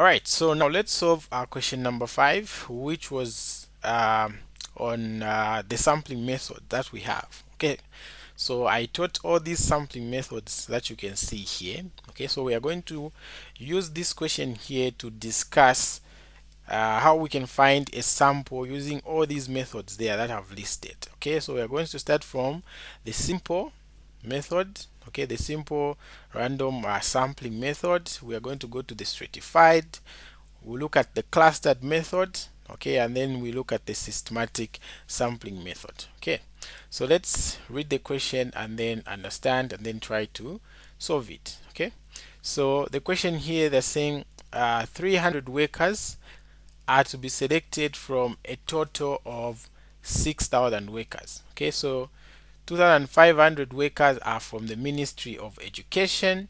Alright, so now let's solve our question number 5, which was on the sampling method that we have. Okay, so I taught all these sampling methods that you can see here. Okay, so we are going to use this question here to discuss how we can find a sample using all these methods there that I've listed. Okay, so we are going to start from the simple method. Okay, the simple random sampling method. We are going to go to the stratified. We look at the clustered method. Okay, and then we look at the systematic sampling method. Okay, so let's read the question and then understand and then try to solve it. Okay, so the question here, they're saying 300 workers are to be selected from a total of 6,000 workers. Okay, so 2,500 workers are from the Ministry of Education,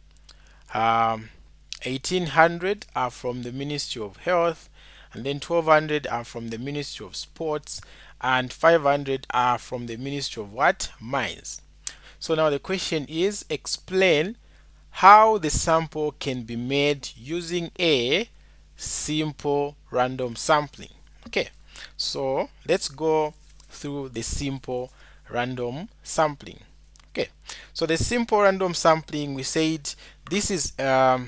1,800 are from the Ministry of Health, and then 1,200 are from the Ministry of Sports, and 500 are from the Ministry of what? Mines. So now the question is, explain how the sample can be made using a simple random sampling. Okay, so let's go through the simple random sampling. Okay, so the simple random sampling, we said this is a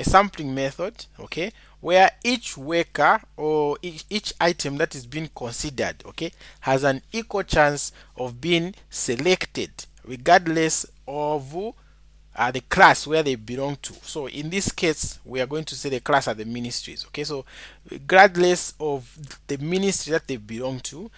sampling method, okay, where each worker or each item that is being considered, okay, has an equal chance of being selected regardless of the class where they belong to. So in this case, we are going to say the class are the ministries. Okay, so regardless of the ministry that they belong to,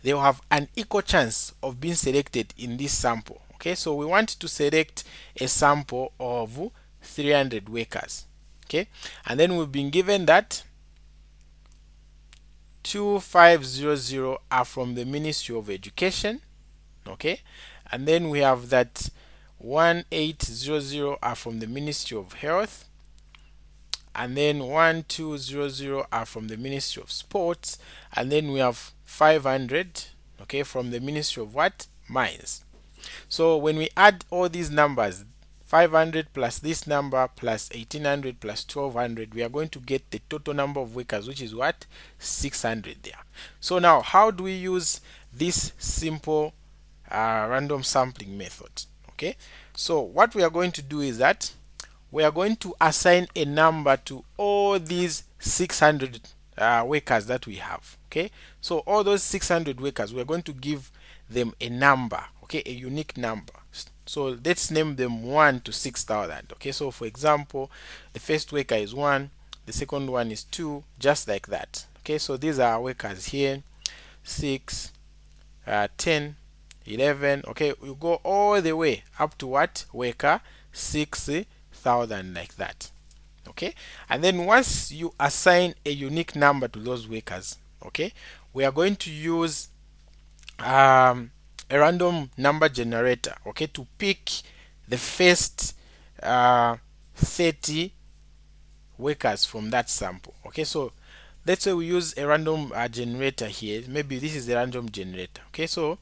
they will have an equal chance of being selected in this sample. Okay, so we want to select a sample of 300 workers. Okay, and then we've been given that 2500 are from the Ministry of Education. Okay, and then we have that 1800 are from the Ministry of Health, and then 1200 are from the Ministry of Sports, and then we have 500, okay, from the Ministry of what? Mines. So when we add all these numbers, 500 plus this number plus 1800 plus 1200, we are going to get the total number of workers, which is what? 600 there. So now, how do we use this simple random sampling method? Okay, so what we are going to do is that we are going to assign a number to all these 600 workers that we have. Okay, so all those 600 workers, we are going to give them a number, okay, a unique number. So let's name them 1 to 6,000. Okay, so for example, the first worker is 1, the second one is 2, just like that. Okay, so these are workers here: 6, 10, 11. Okay, we go all the way up to what? Worker 6,000, like that. Okay, and then once you assign a unique number to those workers, okay, we are going to use a random number generator, okay, to pick the first 30 workers from that sample. Okay, so let's say we use a random generator here. Maybe this is the random generator. Okay, so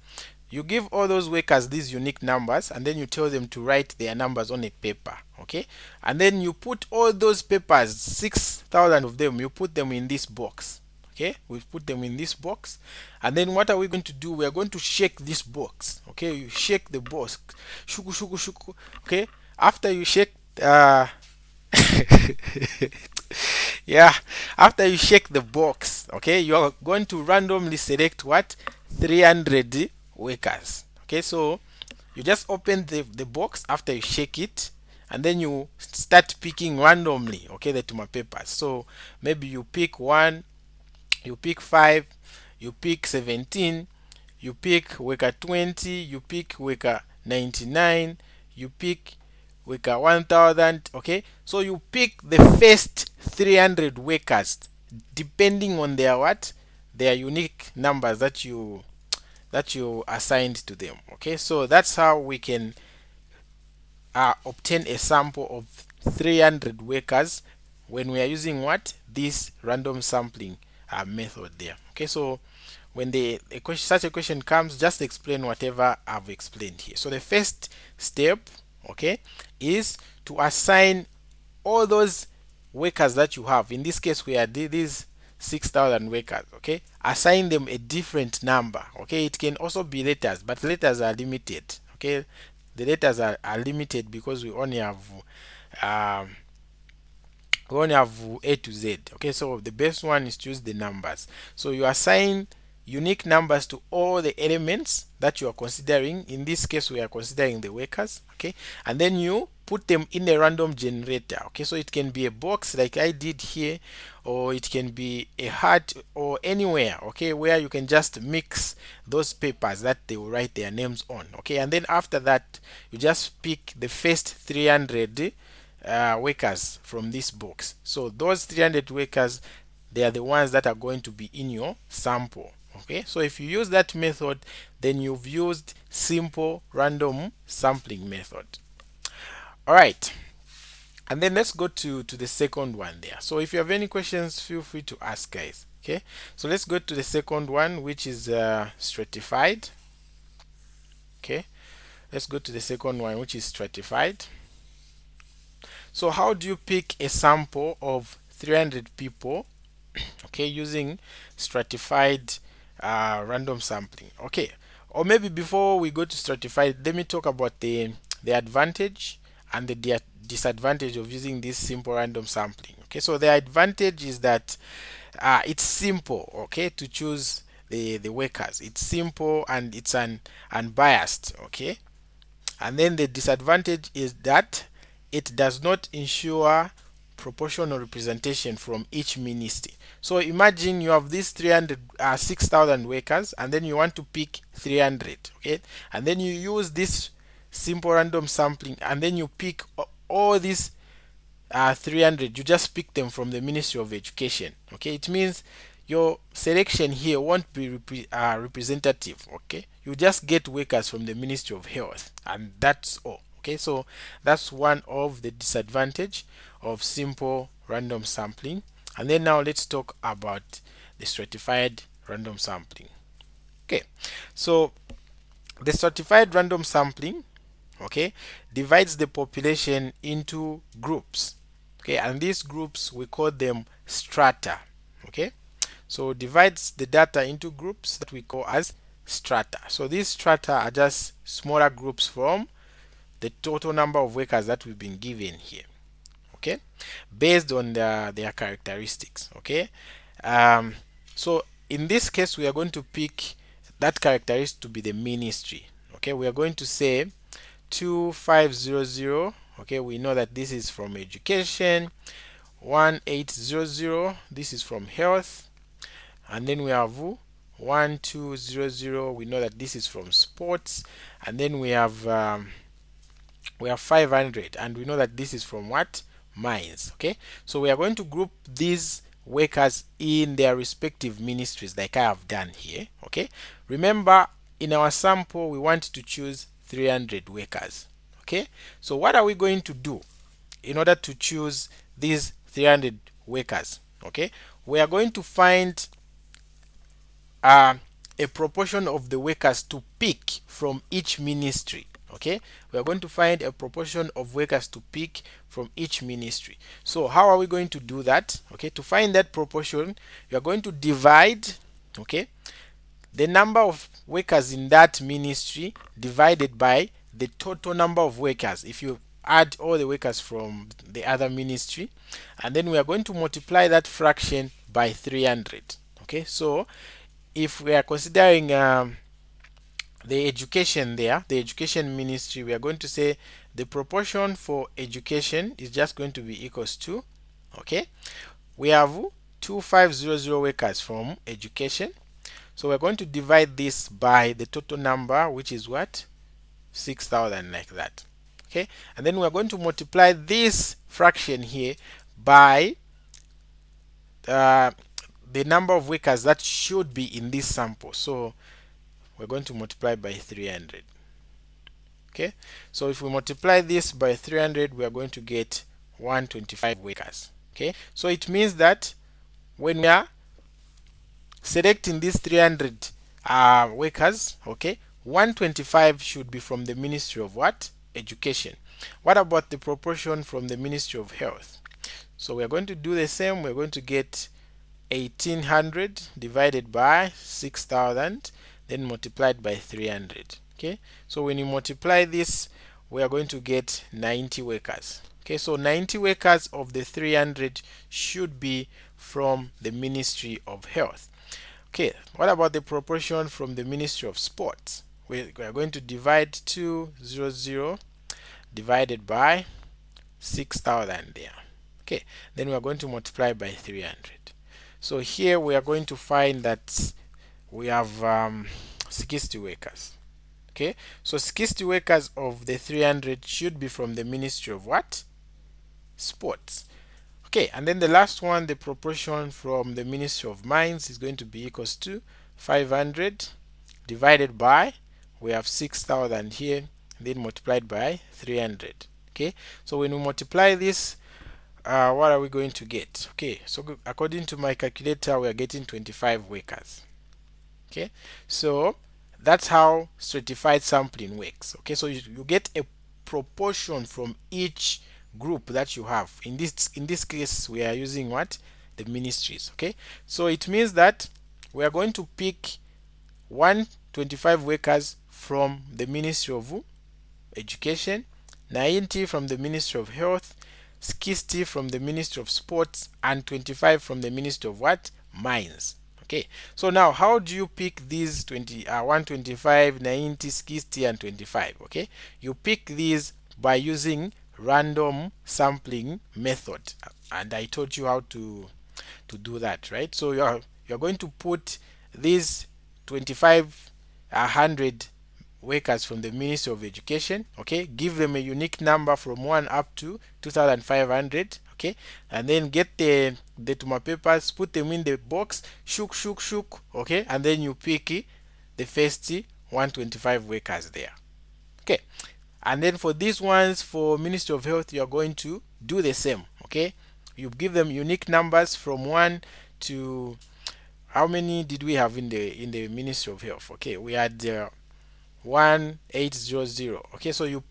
you give all those workers these unique numbers, and then you tell them to write their numbers on a paper. Okay, and then you put all those papers, 6,000 of them, you put them in this box. Okay, we put them in this box, and then what are we going to do? We are going to shake this box. Okay, you shake the box, shuku shuku shuku. Okay, after you shake yeah, after you shake the box, okay, you are going to randomly select what? 300 workers. Okay, so you just open the box after you shake it, and then you start picking randomly, okay, the tuma papers. So maybe you pick 1, you pick 5, you pick 17, you pick worker 20, you pick worker 99, you pick worker 1000. Okay, so you pick the first 300 workers depending on their what? Their unique numbers that you assigned to them. Okay, so that's how we can obtain a sample of 300 workers when we are using what? This random sampling method there. Okay, so when such a question comes, just explain whatever I've explained here. So the first step, okay, is to assign all those workers that you have, in this case we are these 6,000 workers, okay, assign them a different number. Okay, it can also be letters, but letters are limited. Okay, the letters are limited because um, we only have A to Z. Okay, so the best one is to use the numbers. So you assign unique numbers to all the elements that you are considering. In this case we are considering the workers. Okay, and then you put them in a random generator. Okay, so it can be a box like I did here, or it can be a hat, or anywhere, okay, where you can just mix those papers that they will write their names on. Okay, and then after that you just pick the first 300 workers from this box. So those 300 workers, they are the ones that are going to be in your sample. Okay, so if you use that method, then you've used simple random sampling method. All right, and then let's go to the second one there. So if you have any questions, feel free to ask, guys. Okay, so let's go to the second one, which is stratified. Okay, let's go to the second one, which is stratified. So how do you pick a sample of 300 people, okay, using stratified random sampling? Okay, or maybe before we go to stratified, let me talk about the advantage and the disadvantage of using this simple random sampling. Okay, so the advantage is that it's simple, okay, to choose the workers. It's simple and it's unbiased, okay. And then the disadvantage is that it does not ensure proportional representation from each ministry. So imagine you have these 6,000 workers, and then you want to pick 300, okay, and then you use this simple random sampling, and then you pick all these 300. You just pick them from the Ministry of Education. Okay, it means your selection here won't be representative. Okay, you just get workers from the Ministry of Health, and that's all. Okay, so that's one of the disadvantage of simple random sampling. And then now let's talk about the stratified random sampling. Okay, so the stratified random sampling, okay, divides the population into groups. Okay, and these groups we call them strata. Okay, so divides the data into groups that we call as strata. So these strata are just smaller groups from the total number of workers that we've been given here, okay, based on their characteristics. Okay, so in this case we are going to pick that characteristic to be the ministry. Okay, we are going to say 2500. Okay, we know that this is from education. 1800, this is from health. And then we have 1200, we know that this is from sports. And then we have 500, and we know that this is from what? Mines. Okay, so we are going to group these workers in their respective ministries like I have done here. Okay, remember in our sample we want to choose 300 workers. Okay, so what are we going to do in order to choose these 300 workers? Okay, we are going to find a proportion of the workers to pick from each ministry. Okay, we are going to find a proportion of workers to pick from each ministry. So how are we going to do that? Okay, to find that proportion, you are going to divide, okay, the number of workers in that ministry divided by the total number of workers if you add all the workers from the other ministry, and then we are going to multiply that fraction by 300. Okay, so if we are considering the education there, the education ministry, we are going to say the proportion for education is just going to be equals to, okay, we have 2500 workers from education, so we're going to divide this by the total number, which is what? 6,000, like that. Okay, and then we're going to multiply this fraction here by the number of workers that should be in this sample. So we're going to multiply by 300. Okay, so if we multiply this by 300, we are going to get 125 workers. Okay, so it means that when we are selecting these 300 workers, okay, 125 should be from the Ministry of what? Education. What about the proportion from the Ministry of Health? So we are going to do the same. We're going to get 1800 divided by 6000, then multiplied by 300. Okay, so when you multiply this, we are going to get 90 workers. Okay, so 90 workers of the 300 should be from the Ministry of Health. Okay, what about the proportion from the Ministry of Sports? We are going to divide 200 divided by 6000 there. Okay, then we are going to multiply by 300. So here we are going to find that we have 60 workers. Okay, so 60 workers of the 300 should be from the Ministry of what? Sports. Okay, and then the last one, the proportion from the Ministry of Mines is going to be equals to 500 divided by, we have 6000 here, then multiplied by 300. Okay, so when we multiply this, what are we going to get? Okay, so according to my calculator, we are getting 25 workers. Okay, so that's how stratified sampling works. Okay, so you get a proportion from each group that you have. In this case, we are using what? The ministries. Okay, so it means that we are going to pick 125 workers from the Ministry of Education, 90 from the Ministry of Health, 60 from the Ministry of Sports, and 25 from the Ministry of what? Mines. Okay, so now how do you pick these 125, 90, 60, and 25? Okay, you pick these by using random sampling method, and I taught you how to do that, right? So you're going to put these 25 100 workers from the Ministry of Education, okay, give them a unique number from 1 up to 2500, okay, and then get the tuma papers, put them in the box, shook, okay, and then you pick the first 125 workers there. Okay, and then for these ones, for Ministry of Health, you are going to do the same. Okay, you give them unique numbers from 1 to, how many did we have in the Ministry of Health? Okay, we had 1800. Okay, so you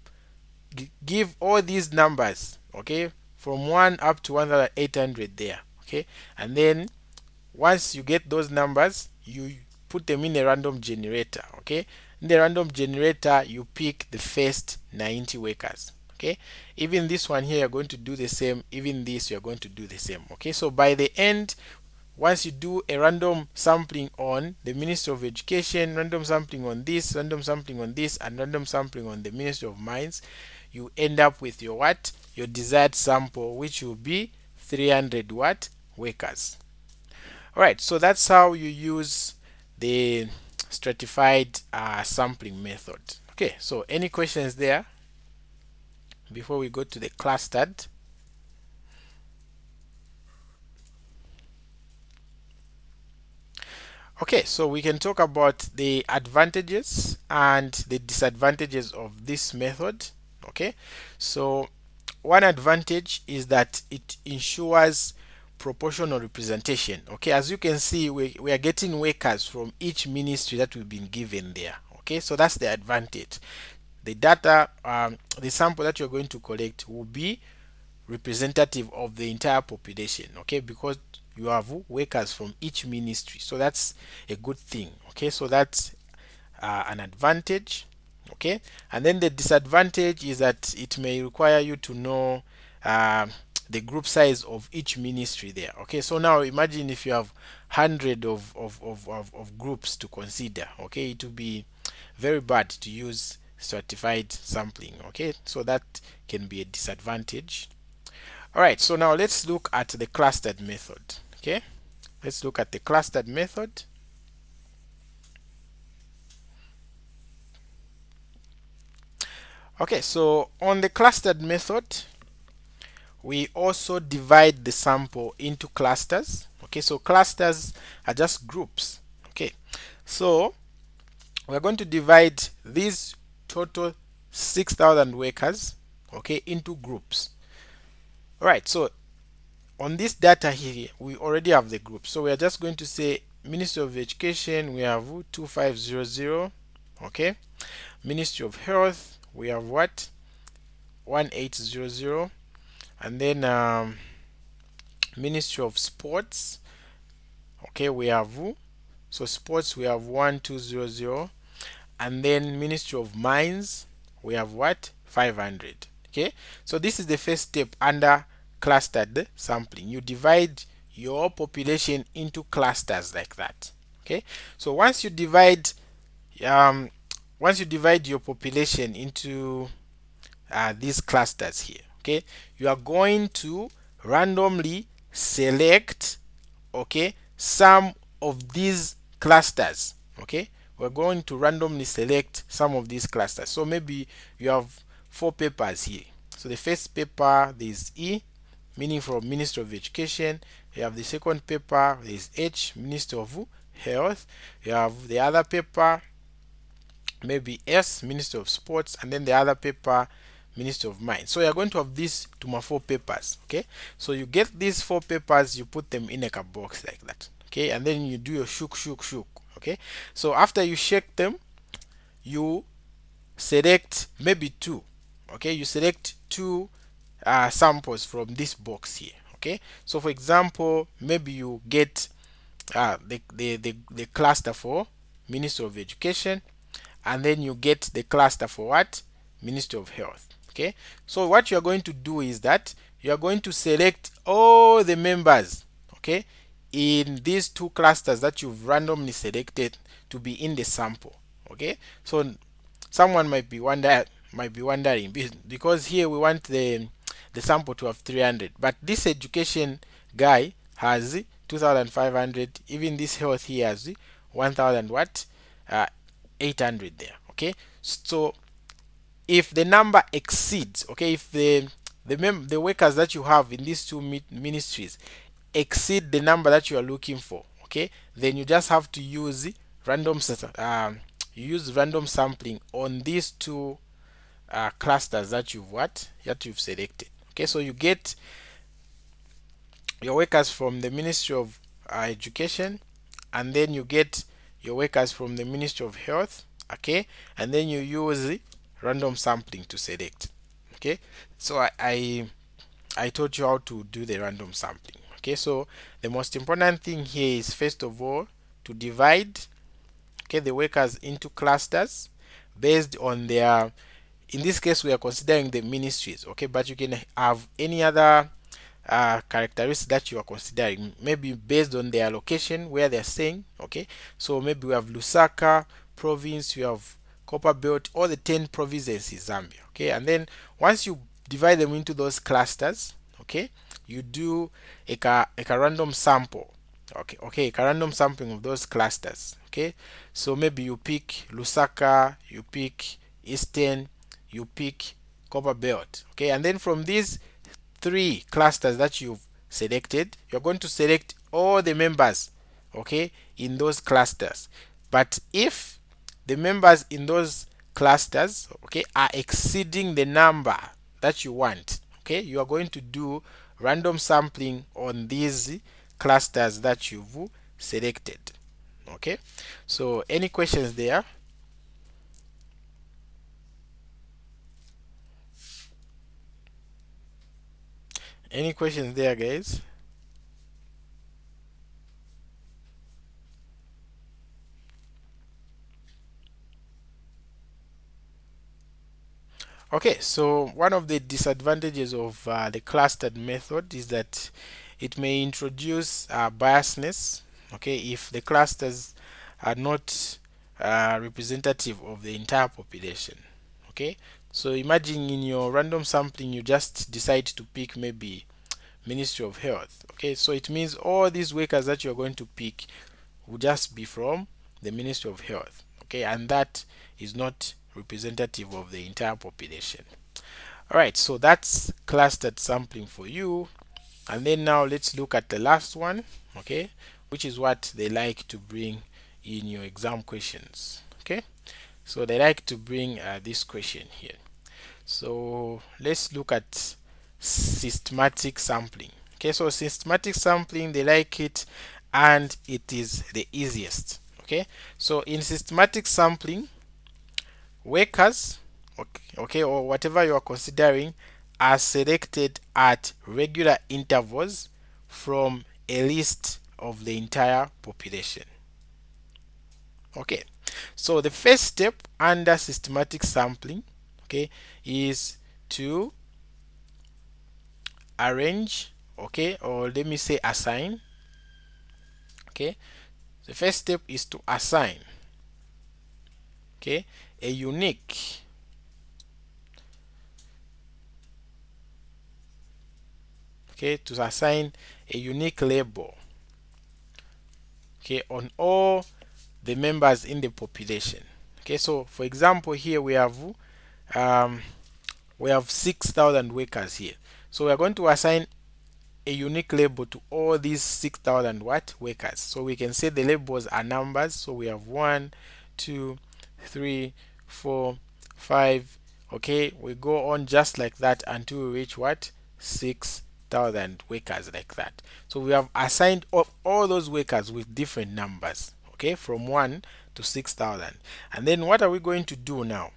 give all these numbers, okay, from 1 up to 1800 there. Okay, and then once you get those numbers, you put them in a random generator. Okay, in the random generator, you pick the first 90 workers. Okay, even this one here, you're going to do the same. Even this, you're going to do the same. Okay, so by the end, once you do a random sampling on the Ministry of Education, random sampling on this, random sampling on this, and random sampling on the Ministry of Mines, you end up with your what? Your desired sample, which will be 300 what? Workers. Alright, so that's how you use the stratified sampling method. Okay, so any questions there before we go to the clustered? Okay, so we can talk about the advantages and the disadvantages of this method. Okay, so one advantage is that it ensures proportional representation. Okay, as you can see, we are getting workers from each ministry that we've been given there. Okay, so that's the advantage. The data, the sample that you're going to collect will be representative of the entire population. Okay, because you have workers from each ministry, so that's a good thing. Okay, so that's an advantage. Okay, and then the disadvantage is that it may require you to know the group size of each ministry there. Okay, so now imagine if you have 100 of groups to consider. Okay, it will be very bad to use stratified sampling. Okay, so that can be a disadvantage. Alright, so now let's look at the clustered method. Okay, let's look at the clustered method. Okay, so on the clustered method, we also divide the sample into clusters. Okay, so clusters are just groups. Okay, so we're going to divide these total 6000 workers, okay, into groups. Alright, so on this data here, we already have the group. So we are just going to say Ministry of Education, we have 2500. Okay, Ministry of Health, we have what? 1800. And then Ministry of Sports, okay, we have so sports we have 1200, and then Ministry of Mines we have what, 500. Okay, so this is the first step under clustered sampling. You divide your population into clusters like that. Okay, so um once you divide your population into these clusters here, okay, you are going to randomly select, okay, some of these clusters. Okay, we're going to randomly select some of these clusters. So maybe you have four papers here. So the first paper, there is E, meaning from Minister of Education. You have the second paper, there is H, Minister of Health. You have the other paper, maybe S, Minister of Sports, and then the other paper, Minister of Mines. So you're going to have these to my four papers. Okay, so you get these four papers, you put them in a box like that. Okay, and then you do your shook. Okay, so after you shake them, you select maybe two. Okay, you select two samples from this box here. Okay, so for example, maybe you get the cluster for Minister of Education, and then you get the cluster for what, Ministry of Health. Okay, so what you are going to do is that you are going to select all the members, okay, in these two clusters that you've randomly selected to be in the sample. Okay, so someone might be wondering because here we want the sample to have 300, but this education guy has 2500, even this health here has 1000 what, 800 there. Okay, so if the number exceeds, okay, if the workers that you have in these two ministries exceed the number that you are looking for, okay, then you just have to use you use random sampling on these two clusters that you've selected. Okay, so you get your workers from the Ministry of Education, and then you get your workers from the Ministry of Health. Okay, and then you use random sampling to select. Okay, so I taught you how to do the random sampling. Okay, so the most important thing here is first of all to divide, okay, the workers into clusters based on their, in this case we are considering the ministries. Okay, but you can have any other characteristics that you are considering, maybe based on their location where they're staying. Okay, so maybe we have Lusaka province, you have Copper Belt, all the 10 provinces in Zambia. Okay, and then once you divide them into those clusters, okay, you do a random sample. Okay, a random sampling of those clusters. Okay, so maybe you pick Lusaka, you pick Eastern, you pick Copper Belt. Okay, and then from these three clusters that you've selected, you're going to select all the members, okay, in those clusters. But if the members in those clusters, okay, are exceeding the number that you want, okay, you are going to do random sampling on these clusters that you've selected. Okay, so any questions there? Any questions there, guys? Okay, so one of the disadvantages of the clustered method is that it may introduce biasness. Okay, if the clusters are not representative of the entire population. Okay, so imagine in your random sampling you just decide to pick maybe Ministry of Health. Okay, so it means all these workers that you're going to pick will just be from the Ministry of Health. Okay, and that is not representative of the entire population. Alright, so that's clustered sampling for you. And then now let's look at the last one, okay, which is what they like to bring in your exam questions. Okay, so they like to bring this question here. So let's look at systematic sampling. Okay, so systematic sampling, they like it, and it is the easiest. Okay, so in systematic sampling, workers, okay, or whatever you are considering, are selected at regular intervals from a list of the entire population. Okay, so the first step under systematic sampling, okay, is to arrange, okay, or let me say assign. Okay, the first step is to assign, okay, a unique, okay, to assign a unique label, okay, on all the members in the population. Okay, so for example, here um, we have 6,000 workers here. So we are going to assign a unique label to all these 6,000 what workers. So we can say the labels are numbers. So we have 1, 2, 3, 4, 5. Okay, we go on just like that until we reach what? 6,000 workers, like that. So we have assigned all those workers with different numbers, okay, from 1 to 6,000. And then what are we going to do now?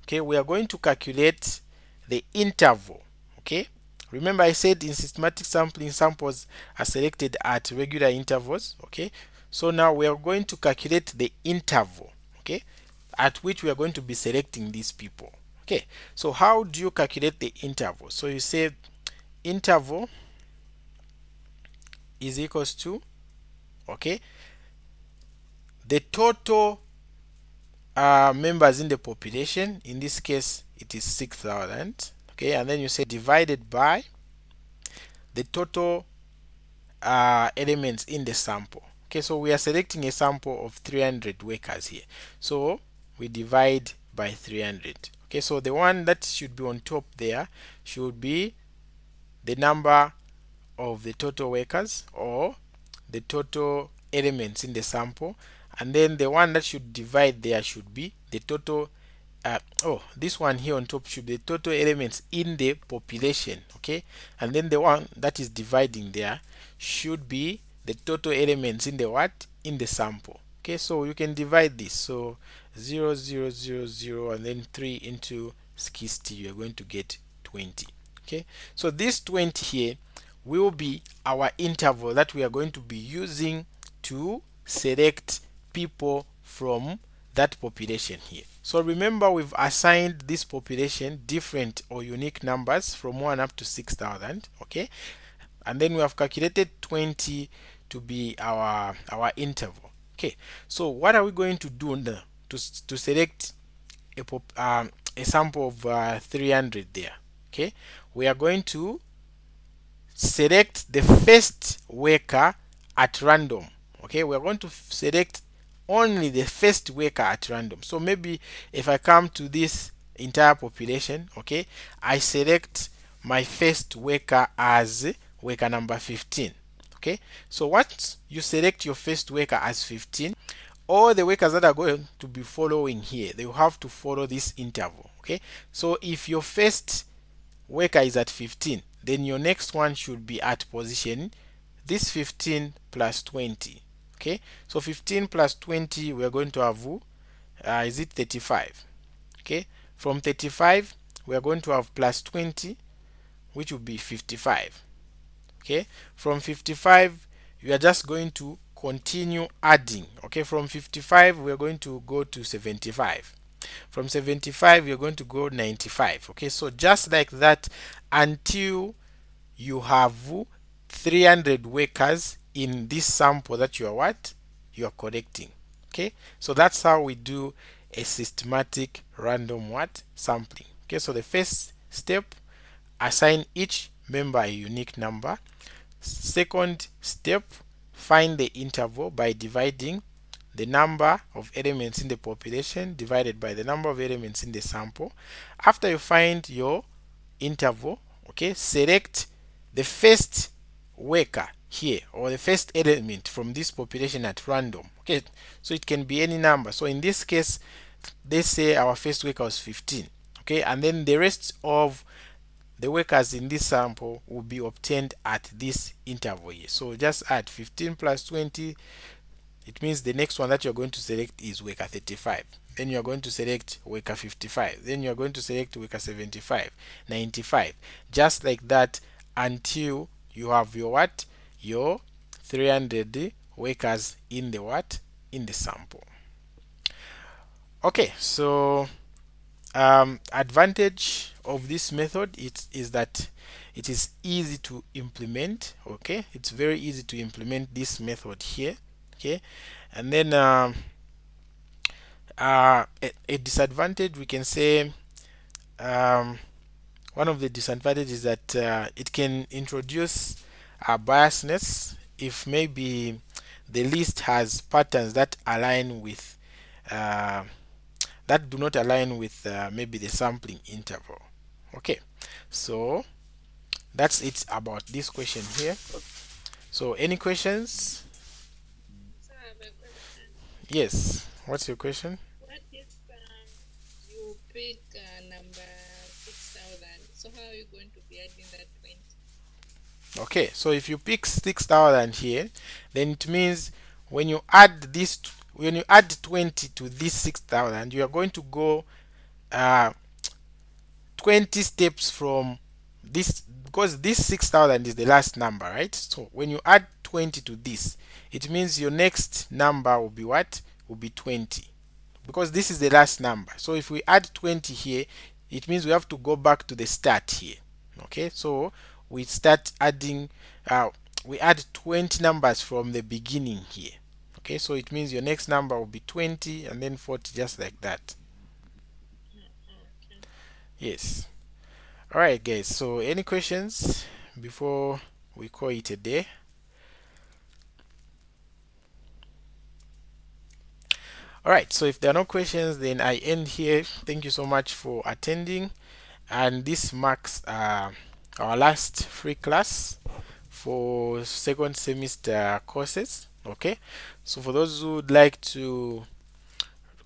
Okay, we are going to calculate the interval. Okay, remember I said in systematic sampling, samples are selected at regular intervals. Okay, so now we are going to calculate the interval, okay, at which we are going to be selecting these people. Okay, so how do you calculate the interval? So you say interval is equals to, okay, the total members in the population. In this case it is 6,000. Okay, and then you say divided by the total elements in the sample. Okay, so we are selecting a sample of 300 workers here, so we divide by 300. Okay, so the one that should be on top there should be the number of the total workers or the total elements in the sample, and then the one that should divide there should be the total this one here on top should be the total elements in the population. Okay, and then the one that is dividing there should be the total elements in the what? In the sample. Okay, so you can divide this. So 0 0 0 0 and then 3 into 60, you are going to get 20. Okay, so this 20 here will be our interval that we are going to be using to select people from that population here. So remember, we've assigned this population different or unique numbers from 1 up to 6,000. Okay, and then we have calculated 20 to be our interval. Okay, so what are we going to do now to select a sample of 300 there? Okay, we are going to select the first worker at random. Okay, we're going to select only the first worker at random. So maybe if I come to this entire population, okay, I select my first worker as worker number 15. Okay, so once you select your first worker as 15, all the workers that are going to be following here, they will have to follow this interval. Okay, so if your first worker is at 15, then your next one should be at position this 15 plus 20. Okay, so 15 plus 20, we are going to have is it 35? Okay, from 35 we are going to have plus 20, which will be 55. Okay, from 55 you are just going to continue adding. Okay, from 55 we are going to go to 75. From 75 you're going to go 95. Okay, so just like that until you have 300 workers in this sample that you are collecting. Okay, so that's how we do a systematic random sampling. Okay, so the first step, assign each member a unique number. Second step, find the interval by dividing the number of elements in the population divided by the number of elements in the sample. After you find your interval, okay, select the first worker here or the first element from this population at random. Okay, so it can be any number. So in this case, let's say our first worker was 15. Okay, and then the rest of the workers in this sample will be obtained at this interval here. So just add 15 plus 20. It means the next one that you're going to select is worker 35. Then you're going to select worker 55. Then you're going to select worker 75, 95. Just like that until you have your your 300 workers in the what, in the sample. Okay, so advantage of this method is that it is easy to implement. Okay, it's very easy to implement this method here. Okay, and then a disadvantage, we can say, um, one of the disadvantages is that it can introduce biasness if maybe the list has patterns that align with uh, that do not align with maybe the sampling interval. Okay, so that's it about this question here. So any questions? So I have a question. Yes, what's your question? What if you pick number 6,000? So how are you going to be adding that 20? Okay, so if you pick 6,000 here, then it means when you add this, when you add 20 to this 6,000, you are going to go uh, 20 steps from this, because this 6,000 is the last number, right? So when you add 20 to this, it means your next number will be what? Will be 20, because this is the last number. So if we add 20 here, it means we have to go back to the start here. Okay, so we start adding, uh, we add 20 numbers from the beginning here. Okay, so it means your next number will be 20 and then 40, just like that. Okay. Yes. All right, guys. So any questions before we call it a day? All right. So if there are no questions, then I end here. Thank you so much for attending, and this marks our last free class for second semester courses. Okay, so for those who would like to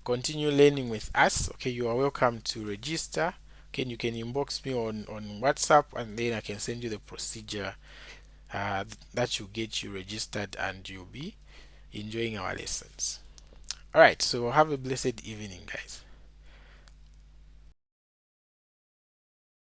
continue learning with us, okay, you are welcome to register. Okay, you can inbox me on WhatsApp, and then I can send you the procedure that will get you registered, and you'll be enjoying our lessons. All right, so have a blessed evening, guys.